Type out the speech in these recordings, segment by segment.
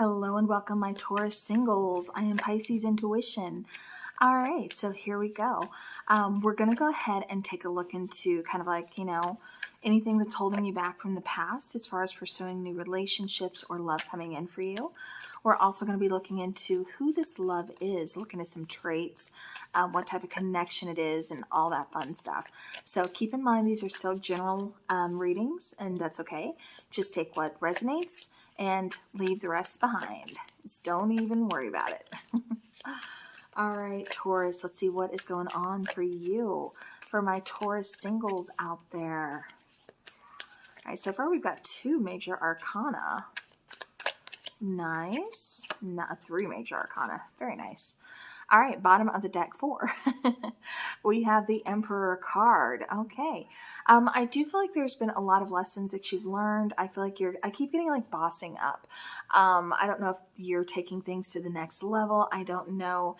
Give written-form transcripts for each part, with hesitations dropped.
Hello and welcome, my Taurus singles. I am Pisces Intuition. All right, so here we go. We're going to go ahead and take a look into kind of like, anything that's holding you back from the past as far as pursuing new relationships or love coming in for you. We're also going to be looking into who this love is, looking at some traits, what type of connection it is, and all that fun stuff. So keep in mind these are still general readings, and that's okay. Just take what resonates and leave the rest behind. Just don't even worry about it. All right, Taurus, let's see what is going on for you, for my Taurus singles out there. All right, so far we've got 2 major arcana. Nice. Not 3 major arcana. Very nice. All right, bottom of the deck 4. We have the Emperor card. Okay. I do feel like there's been a lot of lessons that you've learned. I feel like I keep getting like bossing up. I don't know if you're taking things to the next level. I don't know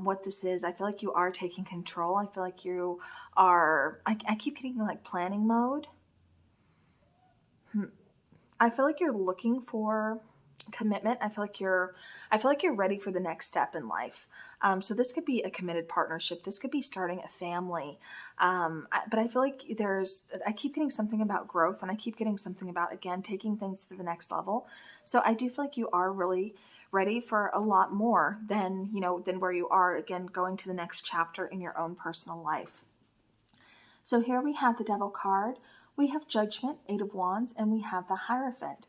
what this is. I feel like you are taking control. I feel like you are, I keep getting like planning mode. I feel like you're looking for commitment. I feel like you're ready for the next step in life. So this could be a committed partnership. This could be starting a family. But I feel like I keep getting something about growth, and I keep getting something about, again, taking things to the next level. So I do feel like you are really ready for a lot more than where you are, again, going to the next chapter in your own personal life. So here we have the Devil card. We have Judgment, 8 of Wands, and we have the Hierophant.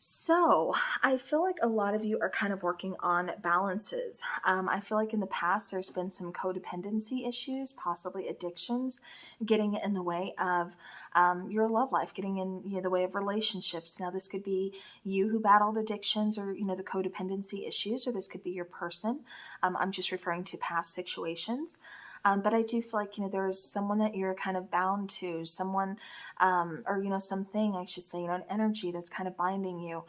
So I feel like a lot of you are kind of working on balances. I feel like in the past there's been some codependency issues, possibly addictions, getting in the way of your love life, getting in the way of relationships. Now this could be you who battled addictions or the codependency issues, or this could be your person. I'm just referring to past situations. But I do feel like, there's someone that you're kind of bound to, someone, or, something, I should say, an energy that's kind of binding you,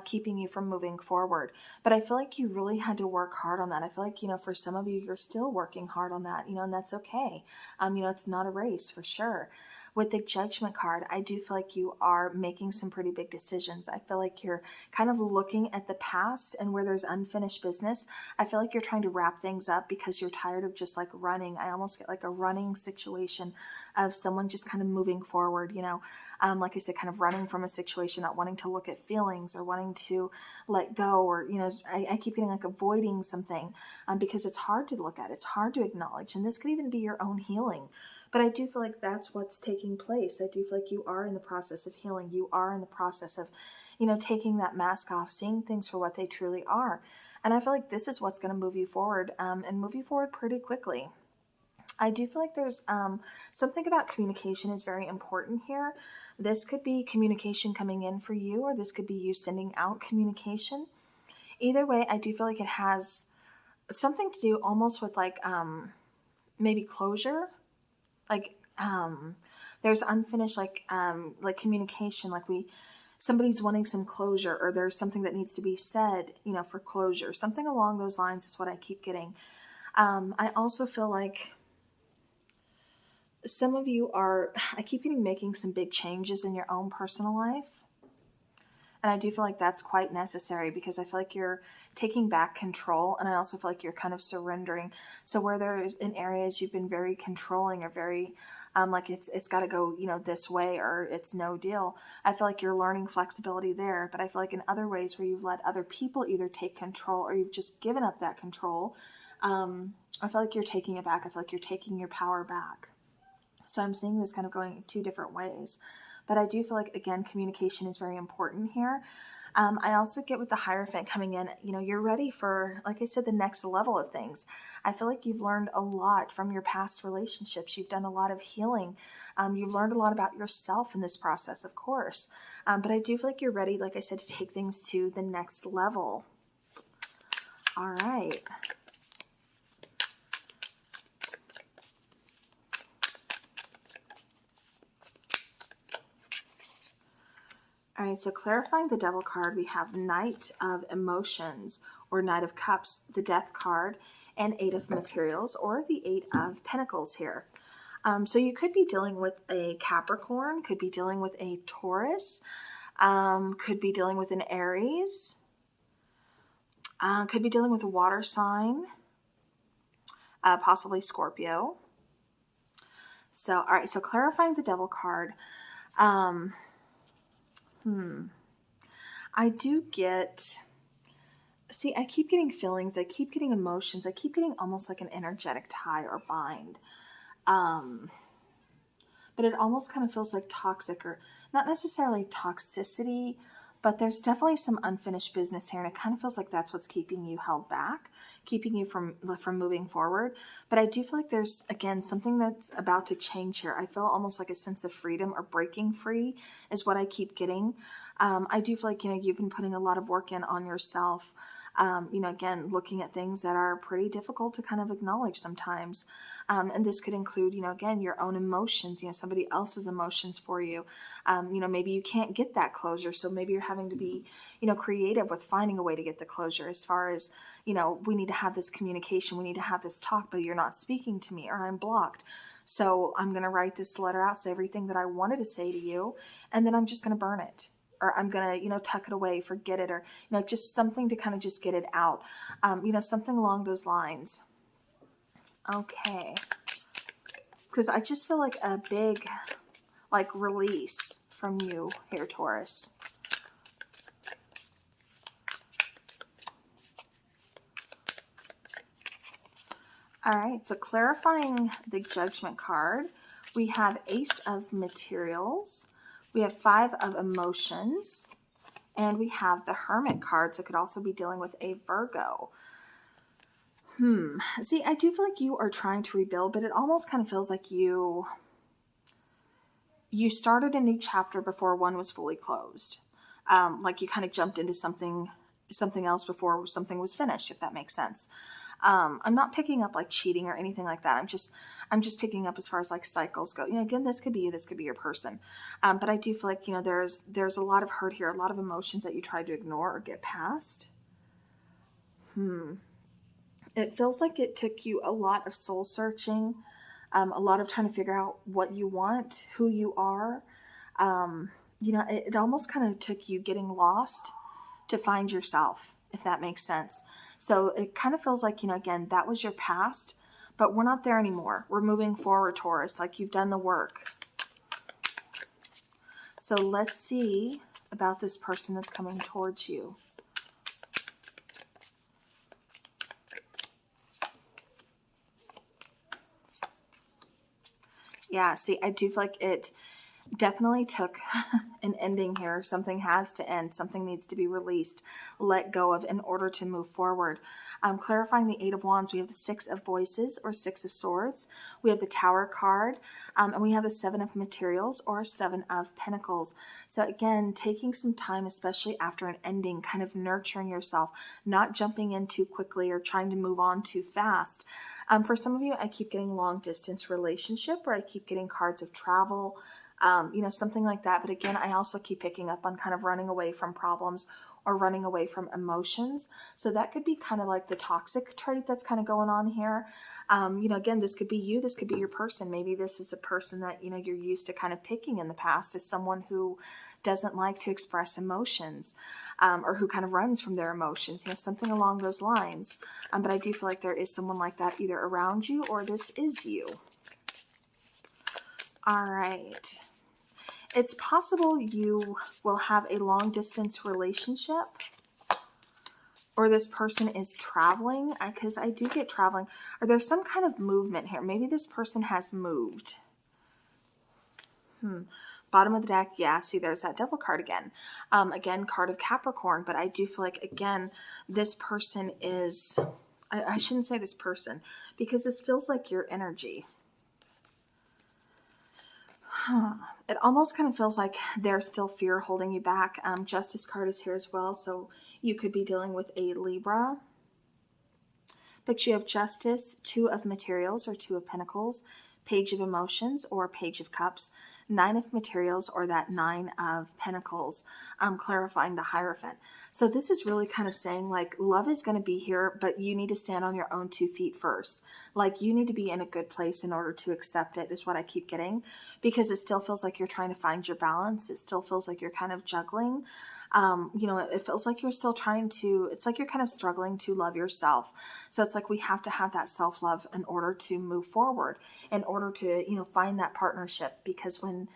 keeping you from moving forward. But I feel like you really had to work hard on that. I feel like, for some of you, you're still working hard on that, and that's okay. It's not a race for sure. With the Judgment card, I do feel like you are making some pretty big decisions. I feel like you're kind of looking at the past, and where there's unfinished business, I feel like you're trying to wrap things up because you're tired of just like running. I almost get like a running situation of someone just kind of moving forward, like I said, kind of running from a situation, not wanting to look at feelings or wanting to let go, or, I keep getting like avoiding something because it's hard to look at, it's hard to acknowledge. And this could even be your own healing. But I do feel like that's what's taking place. I do feel like you are in the process of healing. You are in the process of, taking that mask off, seeing things for what they truly are. And I feel like this is what's going to move you forward, and move you forward pretty quickly. I do feel like there's something about communication is very important here. This could be communication coming in for you, or this could be you sending out communication. Either way, I do feel like it has something to do almost with like maybe closure. Like there's unfinished like communication, like somebody's wanting some closure, or there's something that needs to be said, for closure. Something along those lines is what I keep getting. I also feel like some of you I keep getting making some big changes in your own personal life. And I do feel like that's quite necessary, because I feel like you're taking back control. And I also feel like you're kind of surrendering. So where there's in areas you've been very controlling, or very like it's got to go, this way, or it's no deal. I feel like you're learning flexibility there. But I feel like in other ways where you've let other people either take control, or you've just given up that control, I feel like you're taking it back. I feel like you're taking your power back. So I'm seeing this kind of going in 2 different ways. But I do feel like, again, communication is very important here. I also get with the Hierophant coming in, you're ready for, like I said, the next level of things. I feel like you've learned a lot from your past relationships. You've done a lot of healing. You've learned a lot about yourself in this process, of course. But I do feel like you're ready, like I said, to take things to the next level. All right. All right, so clarifying the Devil card, we have Knight of Emotions, or Knight of Cups, the Death card, and 8 of Materials, or the 8 of Pentacles here. So you could be dealing with a Capricorn, could be dealing with a Taurus, could be dealing with an Aries, Could be dealing with a water sign, possibly Scorpio. So, all right, so clarifying the Devil card. I do get, see, I keep getting feelings, I keep getting emotions, I keep getting almost like an energetic tie or bind. But it almost kind of feels like toxic, or not necessarily toxicity, but there's definitely some unfinished business here, and it kind of feels like that's what's keeping you held back, keeping you from moving forward. But I do feel like there's, again, something that's about to change here. I feel almost like a sense of freedom or breaking free is what I keep getting. I do feel like, you've been putting a lot of work in on yourself. Again, looking at things that are pretty difficult to kind of acknowledge sometimes. And this could include, again, your own emotions, somebody else's emotions for you. Maybe you can't get that closure. So maybe you're having to be, creative with finding a way to get the closure, as far as, we need to have this communication, we need to have this talk, but you're not speaking to me, or I'm blocked. So I'm going to write this letter out, say everything that I wanted to say to you, and then I'm just going to burn it. Or I'm going to, tuck it away, forget it, or, just something to kind of just get it out. Something along those lines. Okay. Because I just feel like a big, release from you here, Taurus. All right, so clarifying the Judgment card, we have Ace of Materials, we have Five of Emotions, and we have the Hermit card, so it could also be dealing with a Virgo. See, I do feel like you are trying to rebuild, but it almost kind of feels like you started a new chapter before one was fully closed. Like you kind of jumped into something else before something was finished, if that makes sense. I'm not picking up like cheating or anything like that. I'm just picking up as far as like cycles go. Again, this could be you, this could be your person. But I do feel like, there's a lot of hurt here, a lot of emotions that you tried to ignore or get past. It feels like it took you a lot of soul searching, a lot of trying to figure out what you want, who you are. It almost kind of took you getting lost to find yourself, if that makes sense. So it kind of feels like, again, that was your past, but we're not there anymore. We're moving forward, Taurus, like you've done the work. So let's see about this person that's coming towards you. Yeah, see, I do feel like it definitely took an ending here. Something has to end. Something needs to be released, let go of in order to move forward. Clarifying the Eight of Wands, we have the Six of Voices or Six of Swords. We have the Tower card, and we have the Seven of Materials or Seven of Pentacles. So again, taking some time, especially after an ending, kind of nurturing yourself, not jumping in too quickly or trying to move on too fast. For some of you, I keep getting long distance relationship, or I keep getting cards of travel, something like that. But again, I also keep picking up on kind of running away from problems or running away from emotions. So that could be kind of like the toxic trait that's kind of going on here. Again, this could be you, this could be your person. Maybe this is a person that, you're used to kind of picking in the past as someone who doesn't like to express emotions, or who kind of runs from their emotions, something along those lines. But I do feel like there is someone like that either around you or this is you. All right. It's possible you will have a long distance relationship, or this person is traveling, because I do get traveling, or there's some kind of movement here. Maybe this person has moved. Bottom of the deck, yeah, see, there's that Devil card again. Again, card of Capricorn, but I do feel like, again, this person is, I shouldn't say this person, because this feels like your energy. It almost kind of feels like there's still fear holding you back. Justice card is here as well, so you could be dealing with a Libra. But you have Justice, Two of Materials or Two of Pentacles, Page of Emotions or Page of Cups, Nine of Materials or that Nine of Pentacles, clarifying the Hierophant. So this is really kind of saying like love is going to be here, but you need to stand on your own 2 feet first. Like you need to be in a good place in order to accept it, is what I keep getting, because it still feels like you're trying to find your balance. It still feels like you're kind of juggling. You know, it feels like you're still trying to, it's like you're kind of struggling to love yourself. So it's like we have to have that self-love in order to move forward, in order to, you know, find that partnership. Because when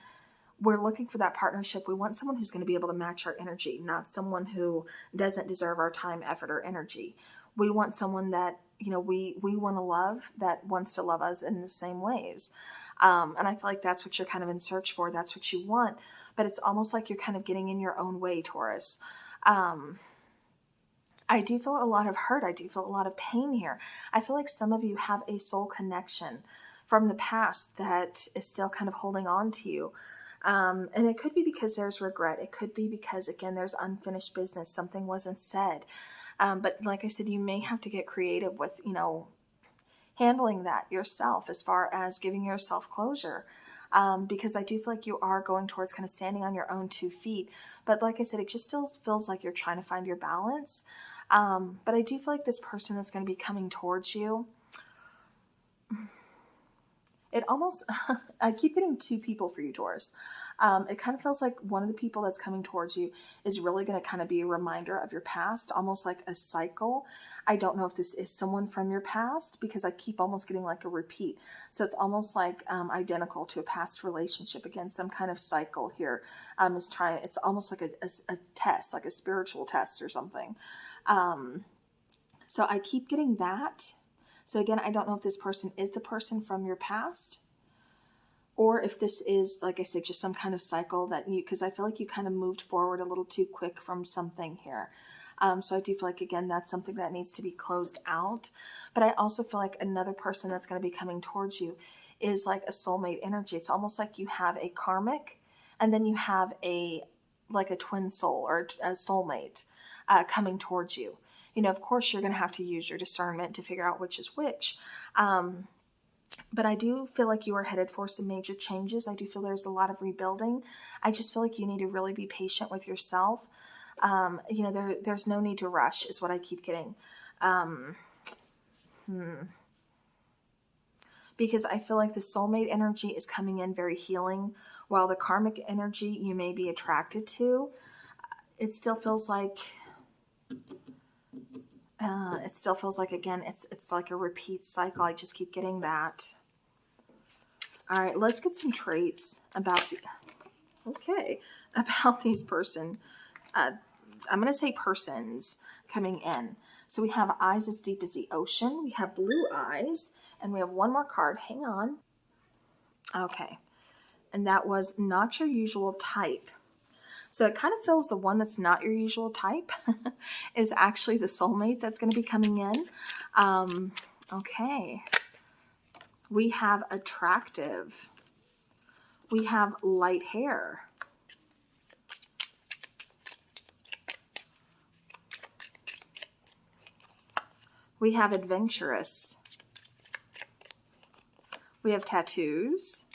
we're looking for that partnership, we want someone who's going to be able to match our energy, not someone who doesn't deserve our time, effort, or energy. We want someone that, you know, we want to love, that wants to love us in the same ways. And I feel like that's what you're kind of in search for. That's what you want. But it's almost like you're kind of getting in your own way, Taurus. I do feel a lot of hurt. I do feel a lot of pain here. I feel like some of you have a soul connection from the past that is still kind of holding on to you. And it could be because there's regret. It could be because, again, there's unfinished business. Something wasn't said. But like I said, you may have to get creative with, you know, handling that yourself as far as giving yourself closure. Because I do feel like you are going towards kind of standing on your own 2 feet. But like I said, it just still feels like you're trying to find your balance. But I do feel like this person that's going to be coming towards you, it almost, I keep getting 2 people for you, Taurus. It kind of feels like one of the people that's coming towards you is really going to kind of be a reminder of your past, almost like a cycle. I don't know if this is someone from your past, because I keep almost getting like a repeat. So it's almost like identical to a past relationship. Again, some kind of cycle here it's almost like a test, like a spiritual test or something. So I keep getting that. So again, I don't know if this person is the person from your past, or if this is, like I said, just some kind of cycle that you, because I feel like you kind of moved forward a little too quick from something here. So I do feel like, again, that's something that needs to be closed out. But I also feel like another person that's going to be coming towards you is like a soulmate energy. It's almost like you have a karmic, and then you have like a twin soul or a soulmate coming towards you. You know, of course, you're going to have to use your discernment to figure out which is which. But I do feel like you are headed for some major changes. I do feel there's a lot of rebuilding. I just feel like you need to really be patient with yourself. You know, there's no need to rush is what I keep getting. Because I feel like the soulmate energy is coming in very healing, while the karmic energy you may be attracted to, it still feels like... again, it's like a repeat cycle. I just keep getting that. All right, let's get some traits about about these person. I'm going to say persons coming in. So we have eyes as deep as the ocean. We have blue eyes, and we have one more card. Hang on. Okay, and that was not your usual type. So it kind of feels the one that's not your usual type is actually the soulmate that's going to be coming in. Okay. We have attractive. We have light hair. We have adventurous. We have tattoos.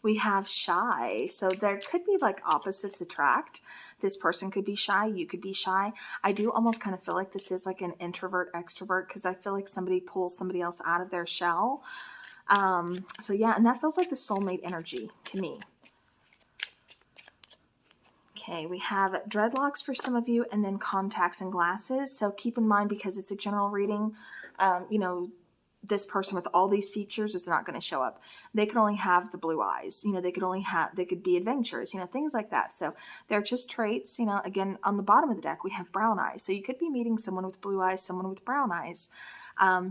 We have shy. So there could be like opposites attract. This person could be shy. You could be shy. I do almost kind of feel like this is like an introvert extrovert, because I feel like somebody pulls somebody else out of their shell. So yeah, and that feels like the soulmate energy to me. Okay, we have dreadlocks for some of you, and then contacts and glasses. So keep in mind, because it's a general reading, you know, this person with all these features is not going to show up. They could only have the blue eyes. You know, they could be adventurous, you know, things like that. So they're just traits. You know, again, on the bottom of the deck, we have brown eyes. So you could be meeting someone with blue eyes, someone with brown eyes.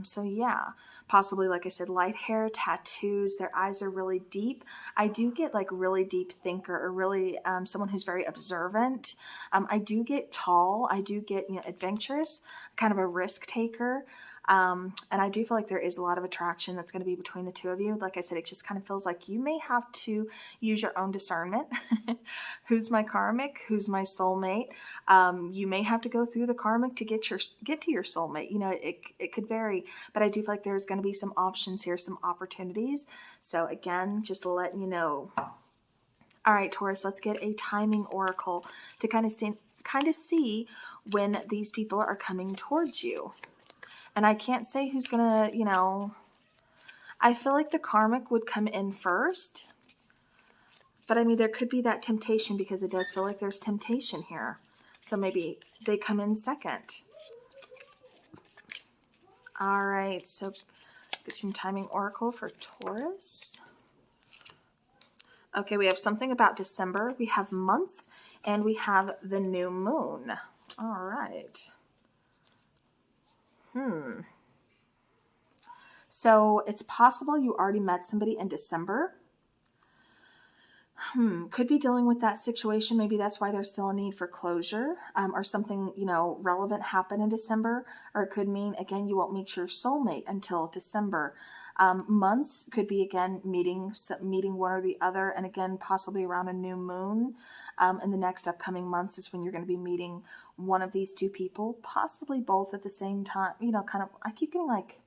So yeah, possibly, like I said, light hair, tattoos, their eyes are really deep. I do get like really deep thinker, or really someone who's very observant. I do get tall. I do get, you know, adventurous, kind of a risk taker. And I do feel like there is a lot of attraction that's going to be between the two of you. Like I said, it just kind of feels like you may have to use your own discernment. Who's my karmic? Who's my soulmate? You may have to go through the karmic to get to your soulmate. You know, it could vary, but I do feel like there's going to be some options here, some opportunities. So again, just letting you know. All right, Taurus, let's get a timing oracle to kind of see when these people are coming towards you. And I can't say who's going to, you know, I feel like the karmic would come in first. But I mean, there could be that temptation, because it does feel like there's temptation here. So maybe they come in second. All right, so get some timing oracle for Taurus. Okay, we have something about December. We have months, and we have the new moon. All right. So it's possible you already met somebody in December. Could be dealing with that situation. Maybe that's why there's still a need for closure, or something, you know, relevant happened in December. Or it could mean, again, you won't meet your soulmate until December. Months could be, again, meeting one or the other, and again, possibly around a new moon. In the next upcoming months is when you're going to be meeting one of these two people, possibly both at the same time. You know, kind of, I keep getting like,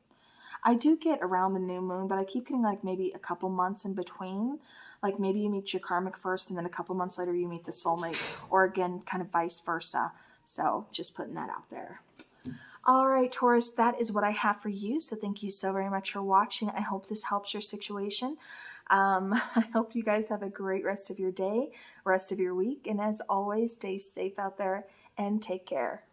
I do get around the new moon, but I keep getting like maybe a couple months in between. Like maybe you meet your karmic first, and then a couple months later you meet the soulmate, or again, kind of vice versa. So just putting that out there. All right, Taurus, that is what I have for you. So thank you so very much for watching. I hope this helps your situation. I hope you guys have a great rest of your day, rest of your week. And as always, stay safe out there and take care.